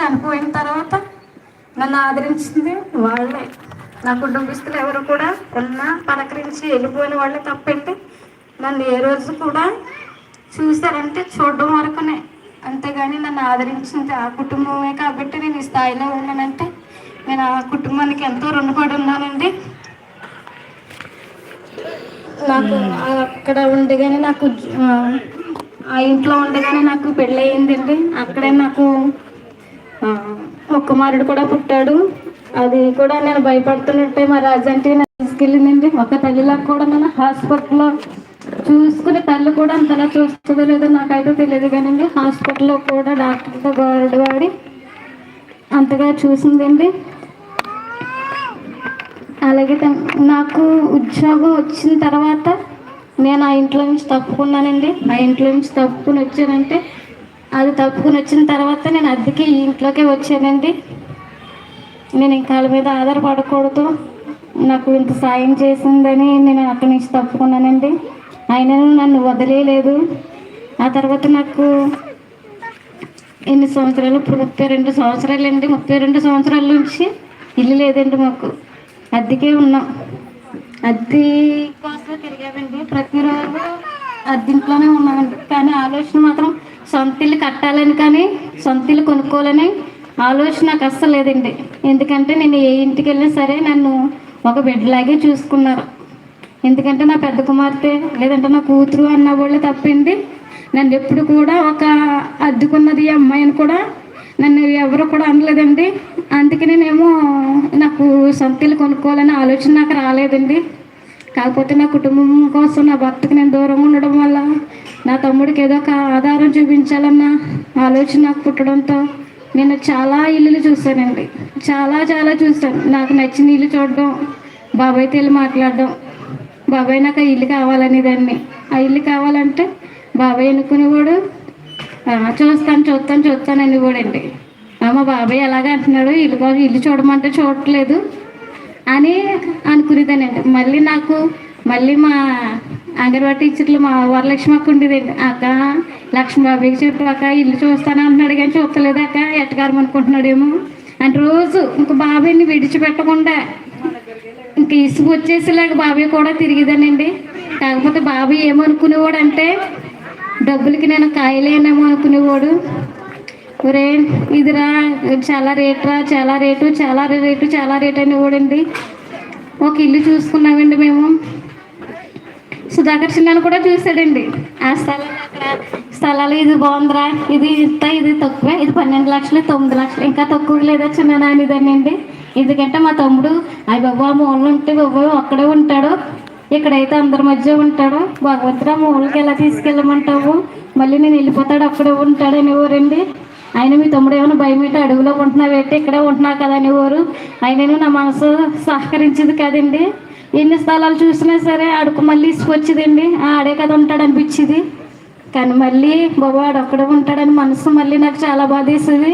చనిపోయిన తర్వాత నన్ను ఆదరించింది వాళ్ళే. నా కుటుంబస్తులు ఎవరు కూడా ఉన్నా పలకరించి వెళ్ళిపోయిన వాళ్ళే తప్పండి. నన్ను ఏ రోజు కూడా చూశారంటే చూడడం వరకునే, అంతేగాని నన్ను ఆదరించింది ఆ కుటుంబమే. కాబట్టి నేను ఈ స్థాయిలో ఉన్నానంటే నేను ఆ కుటుంబానికి ఎంతో రుణపడి ఉన్నానండి. నాకు అక్కడ ఉండగానే నాకు ఆ ఇంట్లో ఉండగానే నాకు పెళ్ళి అయ్యిందండి. అక్కడే నాకు ఒక కుమారుడు కూడా పుట్టాడు. అది కూడా నేను భయపడుతున్నట్టే మా రాజంటే నన్ను తీసుకెళ్ళిందండి. ఒక తల్లిలా కూడా నన్ను హాస్పిటల్లో చూసుకుని, తల్లి కూడా అంతలా చూస్తుందో లేదో నాకైతే తెలియదు కానండి, హాస్పిటల్లో కూడా డాక్టర్తో గోడవాడి అంతగా చూసిందండి. అలాగే నాకు ఉద్యోగం వచ్చిన తర్వాత నేను ఆ ఇంట్లో నుంచి తప్పుకున్నానండి. ఆ ఇంట్లో నుంచి తప్పుకుని వచ్చానంటే అది తప్పుకుని వచ్చిన తర్వాత నేను అద్దెకి ఈ ఇంట్లోకే వచ్చానండి. నేను ఇంకా వాళ్ళ మీద ఆధారపడకూడదు, నాకు ఇంత సాయం చేసిందని నేను అక్కడి నుంచి తప్పుకున్నానండి. ఆయనను నన్ను వదిలేయలేదు. ఆ తర్వాత నాకు ఎన్ని సంవత్సరాలు, ఇప్పుడు 32 సంవత్సరాలండి. 32 సంవత్సరాల నుంచి ఇల్లు లేదండి మాకు, అద్దెకే ఉన్నాం. అద్దె కోసం తిరిగామండి, ప్రతిరోజు అద్దెంట్లోనే ఉన్నామండి. కానీ ఆలోచన మాత్రం సొంత ఇల్లు కట్టాలని, కానీ సొంత ఇల్లు కొనుక్కోవాలని ఆలోచన నాకు అస్సలు లేదండి. ఎందుకంటే నేను ఏ ఇంటికి వెళ్ళినా సరే నన్ను ఒక బిడ్డలాగే చూసుకున్నారు. ఎందుకంటే నా పెద్ద కుమార్తె లేదంటే నా కూతురు అన్న వాళ్ళే తప్పింది. నన్ను ఎప్పుడు కూడా ఒక అద్దుకున్నది అమ్మాయిని కూడా నన్ను ఎవరు కూడా అనలేదండి. అందుకని నేనేమో నాకు సొంత ఇల్లు కొనుక్కోవాలనే ఆలోచన నాకు రాలేదండి. కాకపోతే నా కుటుంబం కోసం నా భర్తకి నేను దూరంగా ఉండడం వల్ల నా తమ్ముడికి ఏదో ఒక ఆధారం చూపించాలన్న ఆలోచన నాకు పుట్టడంతో నేను చాలా ఇల్లులు చూశానండి. చాలా చూశాను. నాకు నచ్చిన ఇల్లు చూడడం, బాబాయ్తో వెళ్ళి మాట్లాడడం, బాబాయ్ నాకు ఆ ఇల్లు కావాలనేదాన్ని. ఆ ఇల్లు కావాలంటే బాబాయ్ అనుకునేవాడు, చూస్తాను అనేవాడండి. మా బాబాయ్ ఎలాగ అంటున్నాడు, ఇల్లు చూడమంటే చూడట్లేదు అని అనుకునేదానండి. మళ్ళీ మా అంగన్వాడీ టీచర్లు మా వరలక్ష్మి అక్క ఉండేదండి. అక్క లక్ష్మి బాబాయ్కి చెప్పి అక్క ఇల్లు చూస్తాను అంటున్నాడు కానీ చూస్తలేదు అక్క, ఎట్టగారం అనుకుంటున్నాడేమో అని రోజు ఇంక బాబాయ్ని విడిచిపెట్టకుండా ఇంక ఇసుగు వచ్చేసేలాగా బాబాయ్ కూడా తిరిగిదానండి. కాకపోతే బాబాయ్ ఏమనుకునేవాడు అంటే డబ్బులకి నేను కాయలేనేమో అనుకునేవాడు. ఒరే ఇదిరా చాలా రేటు అనేవాడండి. ఒక ఇల్లు చూసుకున్నామండి మేము. సుధాకర్ చిన్నాను కూడా చూసాడండి. ఆ స్థలాలు ఇది బాగుందిరా, ఇది తక్కువే, ఇది 12 లక్షలు 9 లక్షలు, ఇంకా తక్కువ లేదా చిన్న అనేదానండి. ఎందుకంటే మా తమ్ముడు అయ్య బాబు ఆ మూలలు ఉంటే బాబు అక్కడే ఉంటాడు, ఇక్కడైతే అందరి మధ్య ఉంటాడు, భగవంతుడు ఆ మూలకి ఎలా తీసుకెళ్ళమంటావు, మళ్ళీ నేను వెళ్ళిపోతాడు అక్కడే ఉంటాడు అనేవారండి. ఆయన మీ తమ్ముడు ఏమైనా భయమేట అడవిలో ఉంటున్నావు ఏంటి, ఇక్కడే ఉంటున్నావు కదా అనేవారు. ఆయనను నా మనసు సహకరించింది కదండి. ఎన్ని స్థలాలు చూసినా సరే ఆడుకు మళ్ళీ ఇసుకొచ్చేదండి, ఆడే కదా ఉంటాడు అనిపించింది. కానీ మళ్ళీ బాబు ఆడు అక్కడే ఉంటాడని మనసు మళ్ళీ నాకు చాలా బాధేసేది.